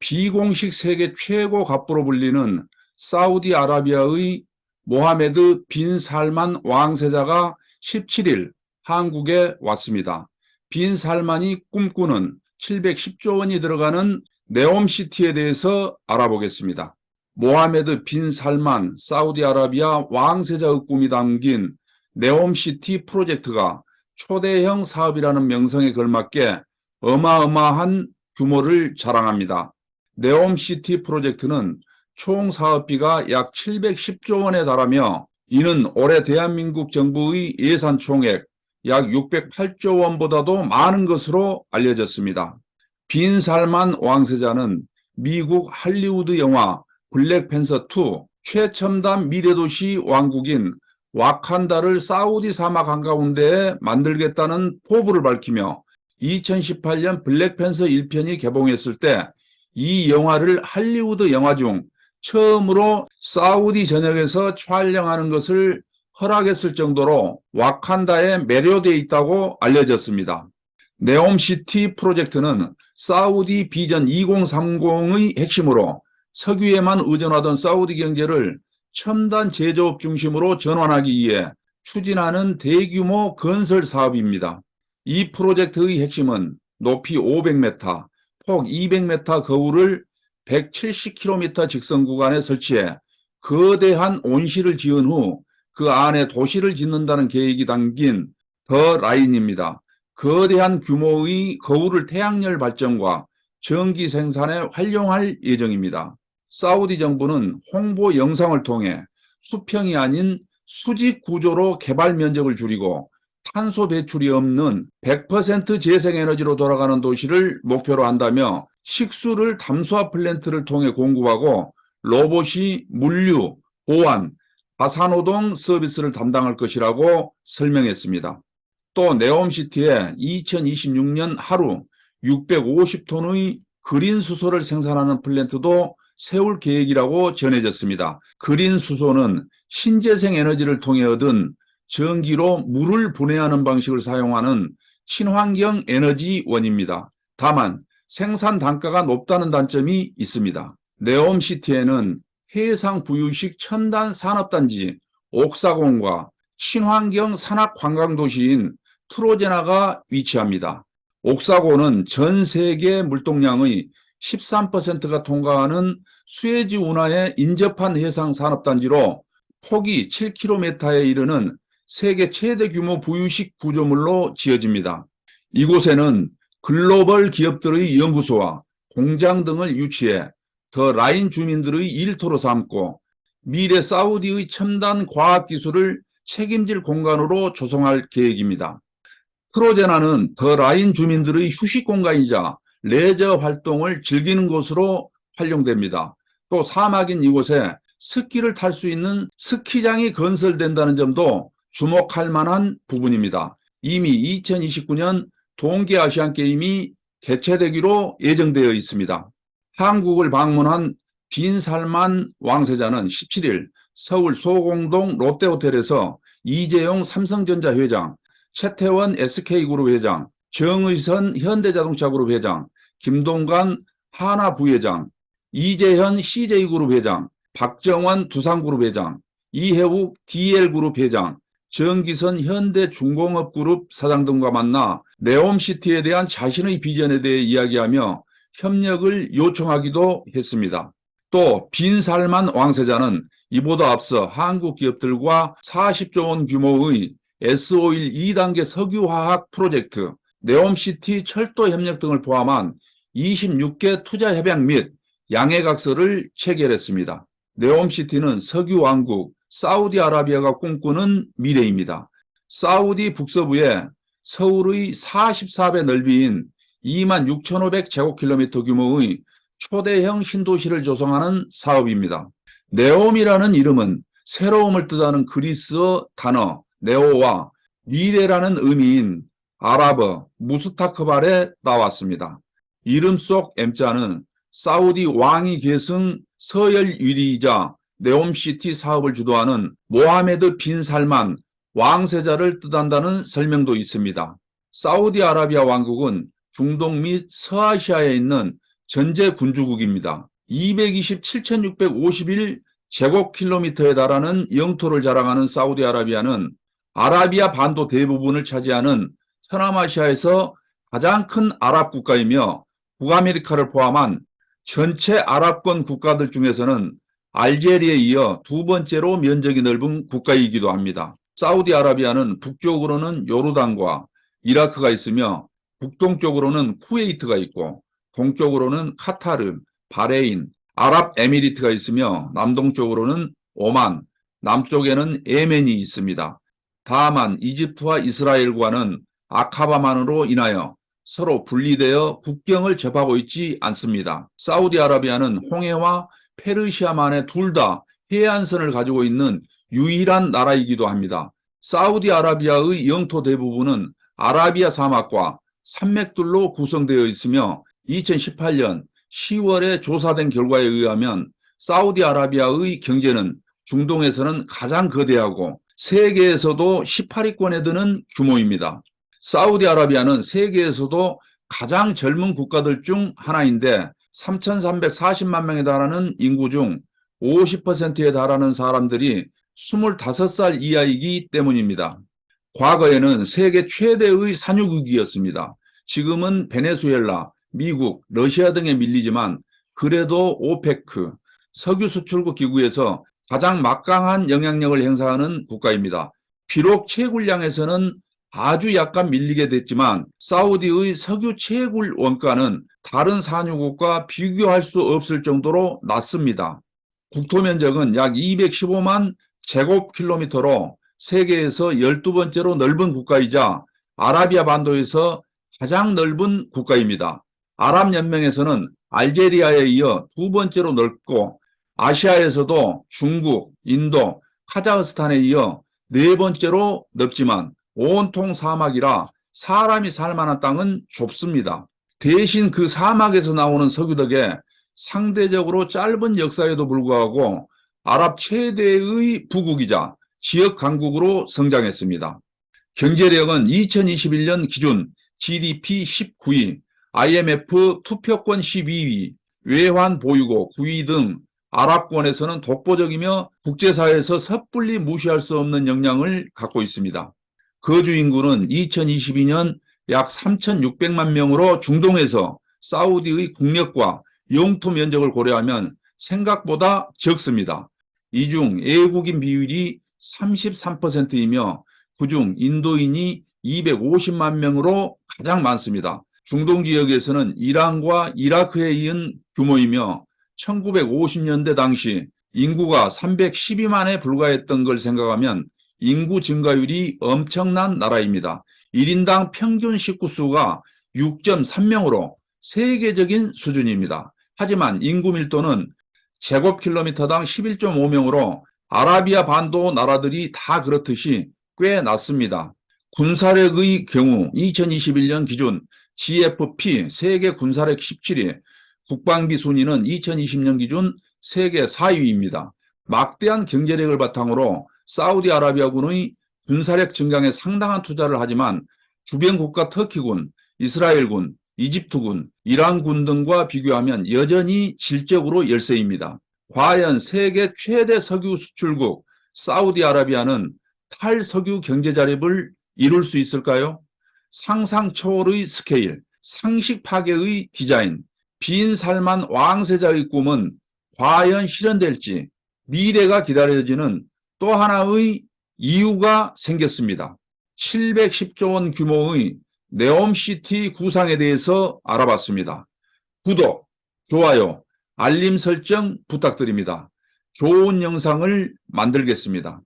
비공식 세계 최고 갑부로 불리는 사우디아라비아의 모하메드 빈 살만 왕세자가 17일 한국에 왔습니다. 빈 살만이 꿈꾸는 710조 원이 들어가는 네옴시티에 대해서 알아보겠습니다. 모하메드 빈 살만 사우디아라비아 왕세자의 꿈이 담긴 네옴시티 프로젝트가 초대형 사업이라는 명성에 걸맞게 어마어마한 규모를 자랑합니다. 네옴시티 프로젝트는 총 사업비가 약 710조 원에 달하며 이는 올해 대한민국 정부의 예산 총액 약 608조 원보다도 많은 것으로 알려졌습니다. 빈 살만 왕세자는 미국 할리우드 영화 블랙팬서2 최첨단 미래도시 왕국인 와칸다를 사우디 사막 한가운데에 만들겠다는 포부를 밝히며 2018년 블랙팬서 1편이 개봉했을 때 이 영화를 할리우드 영화 중 처음으로 사우디 전역에서 촬영하는 것을 허락했을 정도로 와칸다에 매료되어 있다고 알려졌습니다. 네옴시티 프로젝트는 사우디 비전 2030의 핵심으로 석유에만 의존하던 사우디 경제를 첨단 제조업 중심으로 전환하기 위해 추진하는 대규모 건설 사업입니다. 이 프로젝트의 핵심은 높이 500m, 폭 200m 거울을 170km 직선 구간에 설치해 거대한 온실을 지은 후 그 안에 도시를 짓는다는 계획이 담긴 더 라인입니다. 거대한 규모의 거울을 태양열 발전과 전기 생산에 활용할 예정입니다. 사우디 정부는 홍보 영상을 통해 수평이 아닌 수직 구조로 개발 면적을 줄이고 탄소 배출이 없는 100% 재생에너지로 돌아가는 도시를 목표로 한다며 식수를 담수화 플랜트를 통해 공급하고 로봇이 물류, 보안, 가사노동 서비스를 담당할 것이라고 설명했습니다. 또 네옴시티에 2026년 하루 650톤의 그린 수소를 생산하는 플랜트도 세울 계획이라고 전해졌습니다. 그린 수소는 신재생 에너지를 통해 얻은 전기로 물을 분해하는 방식을 사용하는 친환경 에너지원입니다. 다만 생산 단가가 높다는 단점이 있습니다. 네옴시티에는 해상 부유식 첨단 산업단지 옥사곤과 친환경 산악관광도시인 트로제나가 위치합니다. 옥사곤은 전 세계 물동량의 13%가 통과하는 수에즈 운하에 인접한 해상 산업단지로 폭이 7km에 이르는 세계 최대 규모 부유식 구조물로 지어집니다. 이곳에는 글로벌 기업들의 연구소와 공장 등을 유치해 더 라인 주민들의 일터로 삼고 미래 사우디의 첨단 과학기술을 책임질 공간으로 조성할 계획입니다. 트로제나는 더 라인 주민들의 휴식 공간이자 레저 활동을 즐기는 곳으로 활용됩니다. 또 사막인 이곳에 스키를 탈 수 있는 스키장이 건설된다는 점도 주목할 만한 부분입니다. 이미 2029년 동계아시안게임이 개최되기로 예정되어 있습니다. 한국을 방문한 빈 살만 왕세자는 17일 서울 소공동 롯데호텔에서 이재용 삼성전자 회장, 최태원 SK그룹 회장, 정의선 현대자동차그룹 회장, 김동관 하나 부회장, 이재현 CJ그룹 회장, 박정원 두산그룹 회장, 이해욱 DL그룹 회장, 정기선 현대중공업그룹 사장 등과 만나 네옴시티에 대한 자신의 비전에 대해 이야기하며 협력을 요청하기도 했습니다. 또 빈 살만 왕세자는 이보다 앞서 한국 기업들과 40조 원 규모의 S-오일 2단계 석유화학 프로젝트, 네옴시티 철도 협력 등을 포함한 26개 투자 협약 및 양해각서를 체결했습니다. 네옴시티는 석유왕국 사우디아라비아가 꿈꾸는 미래입니다. 사우디 북서부에 서울의 44배 넓이인 26,500제곱킬로미터 규모의 초대형 신도시를 조성하는 사업입니다. 네옴이라는 이름은 새로움을 뜻하는 그리스어 단어 네오와 미래라는 의미인 아랍어 무스타크발에 나왔습니다. 이름 속 M자는 사우디 왕위 계승 서열 1위이자 네옴시티 사업을 주도하는 모하메드 빈 살만 왕세자를 뜻한다는 설명도 있습니다. 사우디아라비아 왕국은 중동 및 서아시아에 있는 전제 군주국입니다. 227,651 제곱킬로미터에 달하는 영토를 자랑하는 사우디아라비아는 아라비아 반도 대부분을 차지하는 서남아시아에서 가장 큰 아랍 국가이며 북아메리카를 포함한 전체 아랍권 국가들 중에서는 알제리에 이어 두 번째로 면적이 넓은 국가이기도 합니다. 사우디아라비아는 북쪽으로는 요르단과 이라크가 있으며 북동쪽으로는 쿠웨이트가 있고 동쪽으로는 카타르, 바레인, 아랍에미리트가 있으며 남동쪽으로는 오만, 남쪽에는 예멘이 있습니다. 다만 이집트와 이스라엘과는 아카바만으로 인하여 서로 분리되어 국경을 접하고 있지 않습니다. 사우디아라비아는 홍해와 페르시아만의 둘 다 해안선을 가지고 있는 유일한 나라이기도 합니다. 사우디아라비아의 영토 대부분은 아라비아 사막과 산맥들로 구성되어 있으며 2018년 10월에 조사된 결과에 의하면 사우디아라비아의 경제는 중동에서는 가장 거대하고 세계에서도 18위권에 드는 규모입니다. 사우디아라비아는 세계에서도 가장 젊은 국가들 중 하나인데 3,340만 명에 달하는 인구 중 50%에 달하는 사람들이 25살 이하이기 때문입니다. 과거에는 세계 최대의 산유국이었습니다. 지금은 베네수엘라, 미국, 러시아 등에 밀리지만 그래도 오페크, 석유 수출국 기구에서 가장 막강한 영향력을 행사하는 국가입니다. 비록 채굴량에서는 아주 약간 밀리게 됐지만 사우디의 석유 채굴 원가는 다른 산유국과 비교할 수 없을 정도로 낮습니다. 국토 면적은 약 215만 제곱킬로미터로 세계에서 12번째로 넓은 국가이자 아라비아 반도에서 가장 넓은 국가입니다. 아랍연맹에서는 알제리아에 이어 두 번째로 넓고 아시아에서도 중국, 인도, 카자흐스탄에 이어 네 번째로 넓지만 온통 사막이라 사람이 살 만한 땅은 좁습니다. 대신 그 사막에서 나오는 석유 덕에 상대적으로 짧은 역사에도 불구하고 아랍 최대의 부국이자 지역 강국으로 성장했습니다. 경제력은 2021년 기준 GDP 19위, IMF 투표권 12위, 외환 보유고 9위 등 아랍권에서는 독보적이며 국제사회에서 섣불리 무시할 수 없는 역량을 갖고 있습니다. 거주 인구는 2022년 약 3,600만 명으로 중동에서 사우디의 국력과 영토 면적을 고려하면 생각보다 적습니다. 이 중 외국인 비율이 33%이며 그중 인도인이 250만 명으로 가장 많습니다. 중동 지역에서는 이란과 이라크에 이은 규모이며 1950년대 당시 인구가 312만에 불과했던 걸 생각하면 인구 증가율이 엄청난 나라입니다. 1인당 평균 식구수가 6.3명으로 세계적인 수준입니다. 하지만 인구 밀도는 제곱킬로미터당 11.5명으로 아라비아 반도 나라들이 다 그렇듯이 꽤 낮습니다. 군사력의 경우 2021년 기준 GFP 세계 군사력 17위, 국방비 순위는 2020년 기준 세계 4위입니다. 막대한 경제력을 바탕으로 사우디아라비아군의 군사력 증강에 상당한 투자를 하지만 주변 국가 터키군, 이스라엘군, 이집트군, 이란군 등과 비교하면 여전히 질적으로 열세입니다. 과연 세계 최대 석유 수출국 사우디아라비아는 탈석유 경제 자립을 이룰 수 있을까요? 상상 초월의 스케일, 상식 파괴의 디자인, 빈살만 왕세자의 꿈은 과연 실현될지 미래가 기다려지는 또 하나의 이유가 생겼습니다. 710조 원 규모의 네옴시티 구상에 대해서 알아봤습니다. 구독, 좋아요, 알림 설정 부탁드립니다. 좋은 영상을 만들겠습니다.